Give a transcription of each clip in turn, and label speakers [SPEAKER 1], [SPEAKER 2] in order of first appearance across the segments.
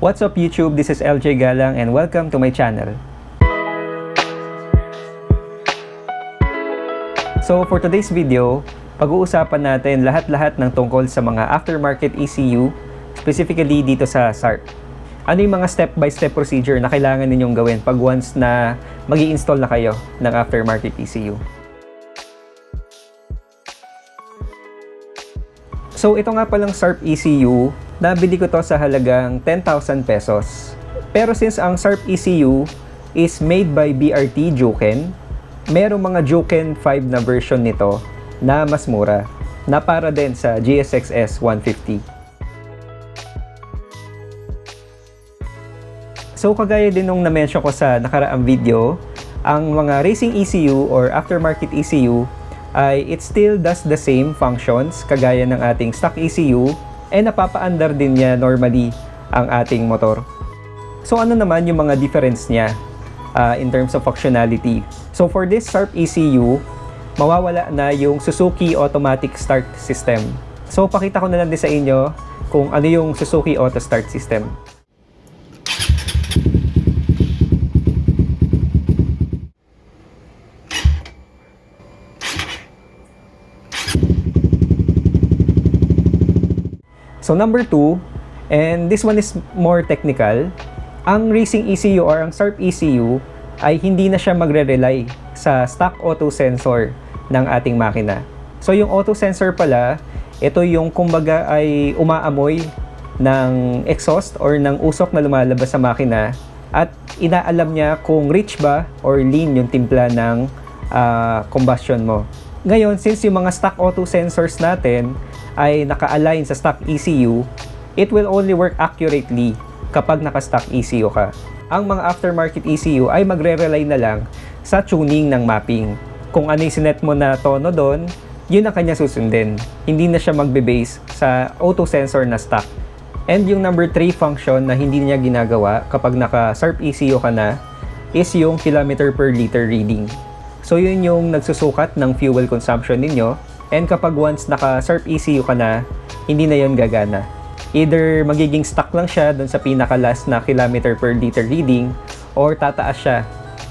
[SPEAKER 1] What's up YouTube? This is LJ Galang and welcome to my channel. So for today's video, pag-uusapan natin lahat-lahat ng tungkol sa mga aftermarket ECU, specifically dito sa SARP. Ano yung mga step-by-step procedure na kailangan ninyong gawin pag once na mag-i-install na kayo ng aftermarket ECU. So ito nga palang SARP ECU, nabili ko to sa halagang 10,000 pesos. Pero since ang SARP ECU is made by BRT Juken, merong mga Juken 5 na version nito na mas mura, na para din sa GSX-S 150. So kagaya din nung na-mention ko sa nakaraang video, ang mga racing ECU or aftermarket ECU ay it still does the same functions kagaya ng ating stock ECU and napapaandar din niya normally ang ating motor. So ano naman yung mga difference niya in terms of functionality? So for this SARP ECU, mawawala na yung Suzuki Automatic Start System. So pakita ko na lang din sa inyo kung ano yung Suzuki Auto Start System. So number 2, and this one is more technical, ang racing ECU or ang SARP ECU ay hindi na siya magre-rely sa stock auto sensor ng ating makina. So yung auto sensor pala, ito yung kumbaga ay umaamoy ng exhaust or ng usok na lumalabas sa makina at inaalam niya kung rich ba or lean yung timpla ng combustion mo. Ngayon, since yung mga stock auto sensors natin ay naka-align sa stock ECU, it will only work accurately kapag naka-stock ECU ka. Ang mga aftermarket ECU ay magre-rely na lang sa tuning ng mapping. Kung ano yung sinet mo na tono doon, yun ang kanya susundin. Hindi na siya magbe-base sa auto sensor na stock. And yung number 3 function na hindi niya ginagawa kapag naka-SARP ECU ka na is yung kilometer per liter reading. So yun yung nagsusukat ng fuel consumption ninyo. And kapag once naka-SARP ECU ka na, hindi na yun gagana. Either magiging stuck lang siya dun sa pinaka-last na kilometer per liter reading or tataas siya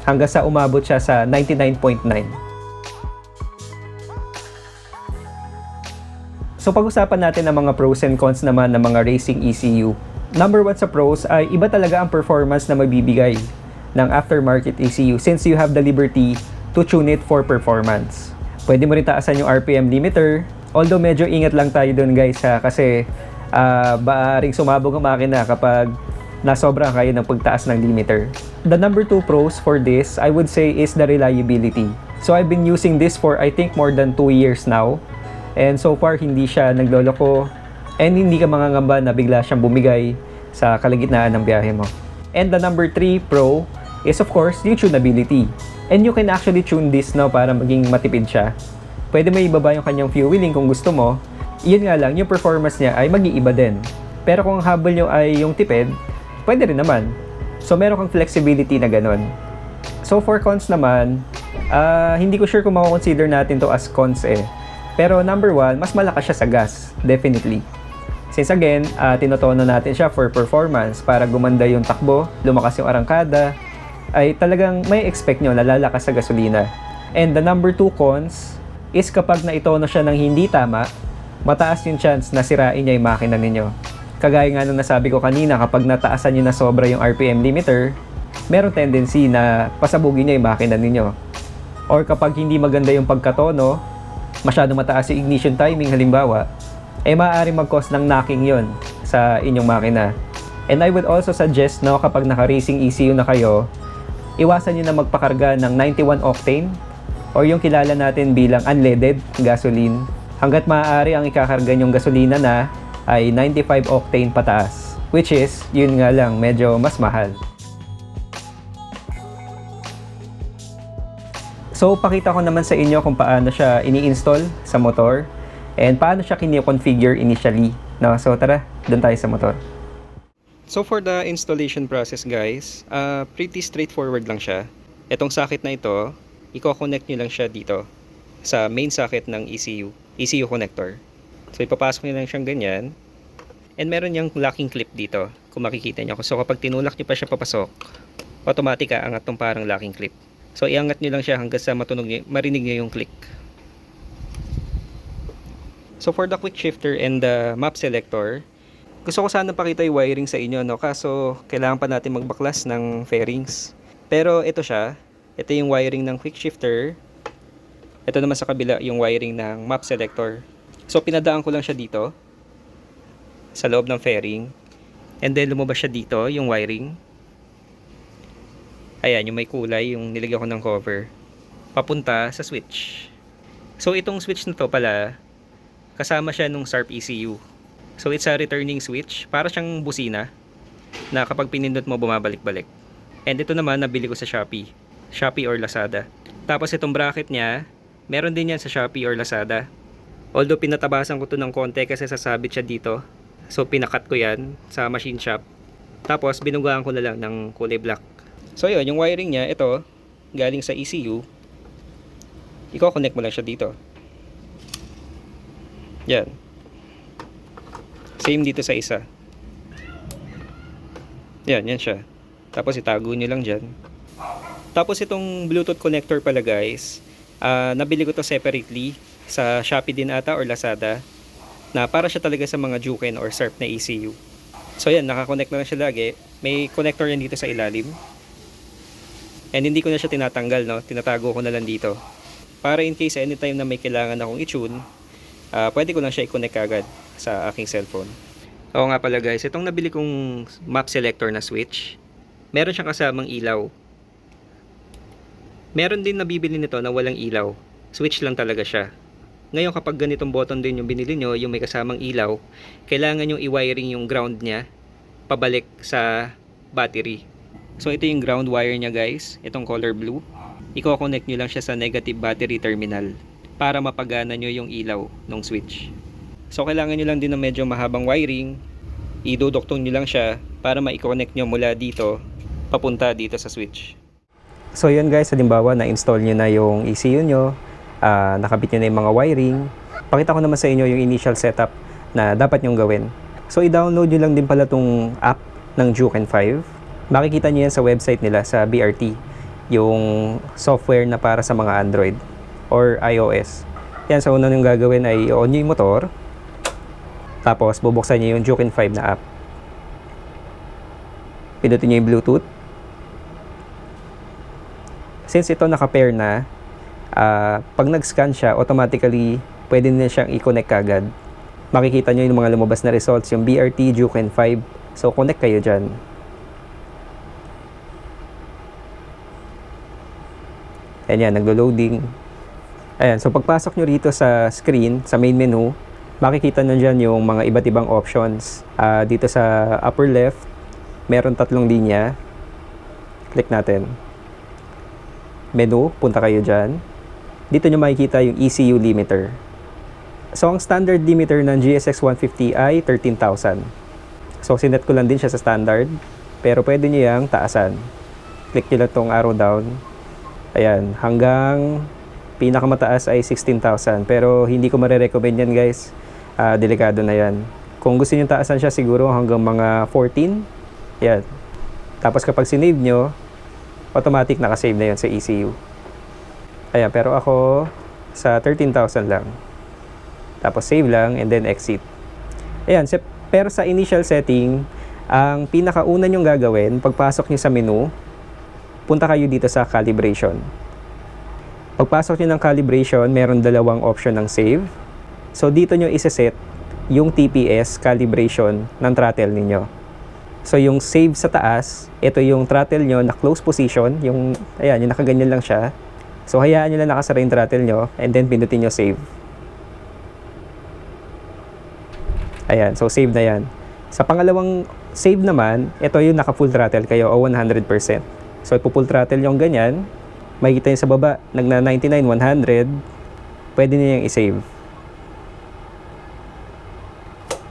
[SPEAKER 1] hanggang sa umabot siya sa 99.9. So pag-usapan natin ang mga pros and cons naman ng mga racing ECU. Number 1 sa pros ay iba talaga ang performance na mabibigay ng aftermarket ECU since you have the liberty to tune it for performance. Pwede mo rin taasan yung RPM limiter. Although medyo ingat lang tayo dun guys kasi baaring sumabog ang makina kapag nasobra kayo ng pagtaas ng limiter. The number 2 pros for this, I would say, is the reliability. So I've been using this for I think more than 2 years now. And so far hindi siya nagloloko and hindi ka mangangamba na bigla siyang bumigay sa kalagitnaan ng biyahe mo. And the number 3 pro is of course yung tunability. And you can actually tune this now para maging matipid siya. Pwede mo ibaba yung kanyang fueling kung gusto mo. Yun nga lang, yung performance niya ay mag-iiba din. Pero kung habol nyo ay yung tipid, pwede rin naman. So meron kang flexibility na ganun. So for cons naman, hindi ko sure kung mako-consider natin to as cons Pero number 1, mas malakas siya sa gas, definitely. Since again, tinotono natin siya for performance para gumanda yung takbo, lumakas yung arangkada, ay talagang may expect nyo na lalakas sa gasolina. And the number 2 cons is kapag naitono siya ng hindi tama, mataas yung chance na sirain niya yung makina ninyo. Kagaya nga nung nasabi ko kanina, kapag nataasan nyo na sobra yung RPM limiter, meron tendency na pasabugin niya yung makina ninyo. Or kapag hindi maganda yung pagkatono, masyadong mataas yung ignition timing halimbawa, maaaring mag-cause ng knocking yon sa inyong makina. And I would also suggest na kapag naka-racing ECU na kayo, iwasan nyo na magpakarga ng 91 octane or yung kilala natin bilang unleaded gasoline hanggat maaari ang ikakarga nyong gasolina na ay 95 octane pataas, which is, yun nga lang, medyo mas mahal. So pakita ko naman sa inyo kung paano siya ini-install sa motor and paano siya kini-configure initially. No? So tara, dun tayo sa motor. So for the installation process guys, pretty straightforward lang siya. Itong socket na ito, i-connect nyo lang siya dito sa main socket ng ECU connector. So ipapasok nyo lang siyang ganyan. And meron yung locking clip dito kung makikita nyo. So kapag tinulak nyo pa siya papasok, automatic aangat tong parang locking clip. So iangat nyo lang siya hanggang sa marinig nyo yung click. So for the quick shifter and the map selector, gusto ko sana pakita yung wiring sa inyo, no? Kaso kailangan pa natin magbaklas ng fairings. Pero ito siya. Ito yung wiring ng quick shifter. Ito naman sa kabila yung wiring ng map selector. So pinadaan ko lang siya dito sa loob ng fairing. And then lumabas siya dito yung wiring. Ayan, yung may kulay, yung nilagyan ko ng cover. Papunta sa switch. So itong switch na to pala, kasama siya nung SARP ECU. So it's a returning switch, para siyang busina na kapag pinindot mo bumabalik-balik. And ito naman nabili ko sa Shopee or Lazada. Tapos itong bracket niya, meron din yan sa Shopee or Lazada. Although pinatabasan ko to ng konti kasi sasabit siya dito. So pinakat ko yan sa machine shop. Tapos binugaan ko na lang ng kulay black. So yun, yung wiring niya, ito, galing sa ECU. Iko-connect mo lang siya dito. Yan. Same dito sa isa. Yan siya. Tapos itago nyo lang dyan. Tapos itong Bluetooth connector pala guys, nabili ko to separately sa Shopee din ata or Lazada, na para siya talaga sa mga Juken or SARP na ECU. So yan, nakakonect na lang siya lagi. May connector yan dito sa ilalim. And hindi ko na siya tinatanggal, no? Tinatago ko na lang dito. Para in case anytime na may kailangan akong i-tune, pwede ko lang siya i-connect agad sa aking cellphone. Oo nga pala guys, itong nabili kong map selector na switch, meron siyang kasamang ilaw. Meron din nabibili nito na walang ilaw. Switch lang talaga siya. Ngayon kapag ganitong button din yung binili nyo, yung may kasamang ilaw, kailangan yung i-wiring yung ground niya pabalik sa battery. So ito yung ground wire niya guys, itong color blue. Iko-connect nyo lang siya sa negative battery terminal para mapagana nyo yung ilaw ng switch. So kailangan nyo lang din ng medyo mahabang wiring. Iduduktong nyo lang siya para ma-connect nyo mula dito papunta dito sa switch. So yun guys, halimbawa na-install nyo na yung ECU nyo, nakabit nyo na yung mga wiring. Pakita ko naman sa inyo yung initial setup na dapat nyong gawin. So i-download nyo lang din pala tong app ng Juken 5. Makikita nyo yan sa website nila sa BRT, yung software na para sa mga Android or iOS. Yan, so una yung gagawin ay i-on nyo yung motor. Tapos bubuksan nyo yung Juken 5 na app. Pindutin nyo yung Bluetooth. Since ito naka-pair na, pag nag-scan siya, automatically pwede na siyang i-connect agad. Makikita nyo yung mga lumabas na results, yung BRT Juken 5. So connect kayo dyan. Ayan, naglo-loading. Ayan, so pagpasok nyo rito sa screen, sa main menu, makikita nyo dyan yung mga iba't ibang options. Dito sa upper left, meron 3 linya. Click natin. Menu, punta kayo dyan. Dito nyo makikita yung ECU limiter. So ang standard limiter ng GSX 150 ay 13,000. So sinet ko lang din siya sa standard, pero pwede nyo yung taasan. Click nyo lang tong arrow down. Ayan, hanggang pinakamataas ay 16,000. Pero hindi ko marirecommend yan guys. Delikado na yan. Kung gusto nyo taasan siya siguro hanggang mga 14. Yan. Tapos kapag sinave nyo, automatic nakasave na yan sa ECU. Ayan, pero ako sa 13,000 lang. Tapos save lang and then exit. Ayan, pero sa initial setting, ang pinakauna nyong gagawin, pagpasok nyo sa menu, punta kayo dito sa calibration. Pagpasok nyo ng calibration, meron 2 option ng save. So dito nyo isa-set yung TPS calibration ng throttle ninyo. So yung save sa taas, ito yung throttle nyo na close position, yung ayan, yung nakaganyan lang siya. So hayaan nyo lang nakasara yung throttle nyo and then pindutin nyo save. Ayan, so save na yan. Sa pangalawang save naman, ito yung naka full throttle kayo o 100%. So ipo-full throttle yung ganyan. Makikita nyo sa baba, nagna 99, 100. Pwede nyo yung i-save.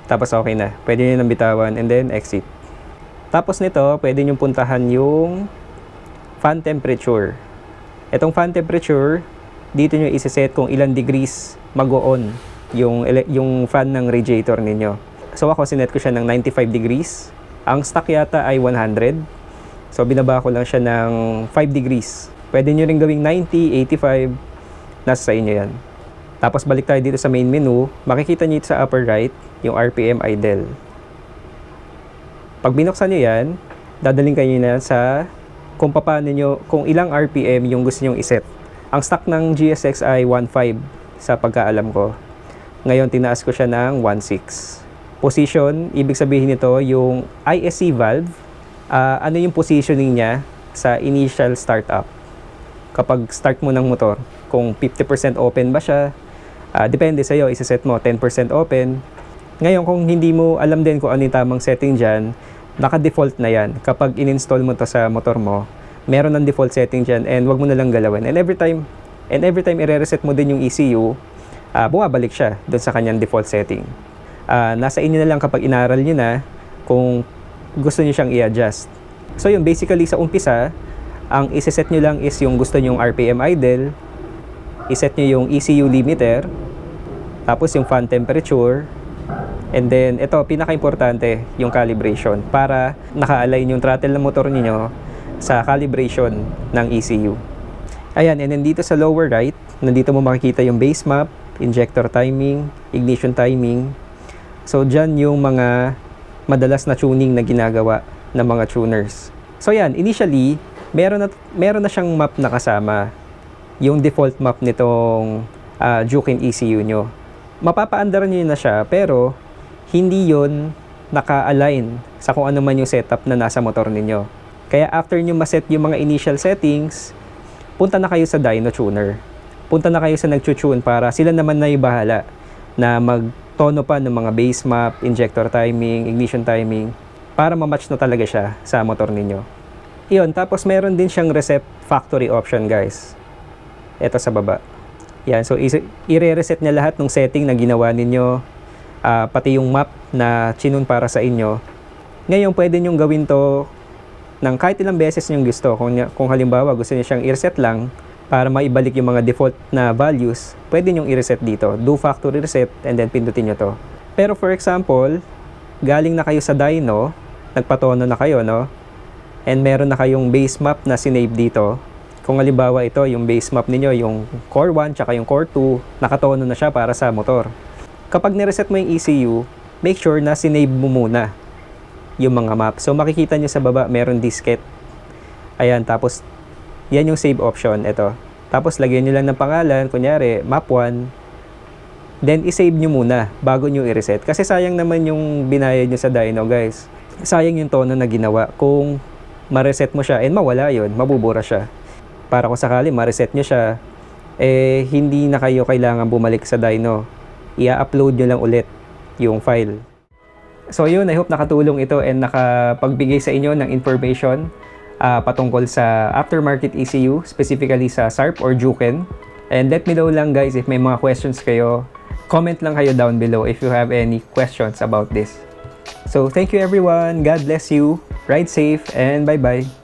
[SPEAKER 1] Tapos okay na. Pwede nyo nang bitawan and then exit. Tapos nito, pwede nyo puntahan yung fan temperature. Itong fan temperature, dito nyo isa-set kung ilan degrees mag-o-on yung fan ng radiator ninyo. So ako sinet ko siya ng 95 degrees. Ang stock yata ay 100. So binaba ko lang siya ng 5 degrees. Pwede nyo rin gawing 90, 85. Nasa sa inyo yan. Tapos balik tayo dito sa main menu. Makikita nyo sa upper right yung RPM idle. Pag binuksan nyo yan, dadaling kayo na sa kung paano nyo, kung ilang RPM yung gusto nyo iset. Ang stock ng GSX ay 1.5 sa pagkaalam ko. Ngayon, tinaas ko siya ng 1.6. Position, ibig sabihin nito yung ISC valve. Ano yung positioning niya sa initial startup? Kapag start mo ng motor, kung 50% open ba siya, depende sa'yo, isiset mo 10% open. Ngayon, kung hindi mo alam din kung ano yung tamang setting dyan, naka-default na yan. Kapag in-install mo to sa motor mo, meron ng default setting dyan and wag mo na lang galawin. And every time i-reset mo din yung ECU, bumabalik siya doon sa kanyang default setting. Nasa inyo na lang kapag inaral nyo na kung gusto nyo siyang i-adjust. So yun, basically sa umpisa, ang iseset nyo lang is yung gusto nyong RPM idle, iset nyo yung ECU limiter, tapos yung fan temperature, and then, ito, pinaka-importante, yung calibration para naka-align yung throttle ng motor niyo sa calibration ng ECU. Ayan, and then dito sa lower right, nandito mo makikita yung base map, injector timing, ignition timing. So, dyan yung mga madalas na tuning na ginagawa ng mga tuners. So, yan, initially, meron na siyang map na kasama. Yung default map nitong Jukin ECU nyo. Mapapaandar nyo na siya, pero hindi yon naka-align sa kung ano man yung setup na nasa motor ninyo. Kaya after nyo maset yung mga initial settings, punta na kayo sa dyno tuner. Punta na kayo sa nag-tune para sila naman na yung bahala na magtono pa ng mga base map, injector timing, ignition timing, para ma-match na talaga siya sa motor ninyo. Iyon, tapos meron din siyang reset factory option, guys. Ito sa baba. Yan, so i-reset niya lahat ng setting na ginawa ninyo, pati yung map na chinun para sa inyo. Ngayon, pwede nyong gawin to ng kahit ilang beses nyong gusto. Kung halimbawa, gusto niyo siyang i-reset lang para maibalik yung mga default na values, pwede nyong i-reset dito. Do factory reset and then pindutin nyo to. Pero for example, galing na kayo sa dyno, nagpatono na kayo, no? And meron na kayong base map na sinave dito. Kung halimbawa ito, yung base map niyo, yung core 1 tsaka yung core 2, nakatono na siya para sa motor. Kapag nireset mo yung ECU, make sure na sinave mo muna yung mga map. So makikita nyo sa baba, meron diskette. Ayan, tapos yan yung save option, ito. Tapos lagyan nyo lang ng pangalan, kunyari, map 1. Then isave nyo muna bago nyo i-reset. Kasi sayang naman yung binayad nyo sa dyno, guys. Sayang yung tono na ginawa. Kung ma-reset mo siya and mawala yun, mabubura siya. Para kung sakali ma-reset nyo siya, hindi na kayo kailangan bumalik sa dyno. I-upload nyo lang ulit yung file. So yun, I hope nakatulong ito and nakapagbigay sa inyo ng information patungkol sa aftermarket ECU, specifically sa SARP or Juken. And let me know lang, guys, if may mga questions kayo. Comment lang kayo down below if you have any questions about this. So thank you everyone, God bless you, ride safe, and bye-bye.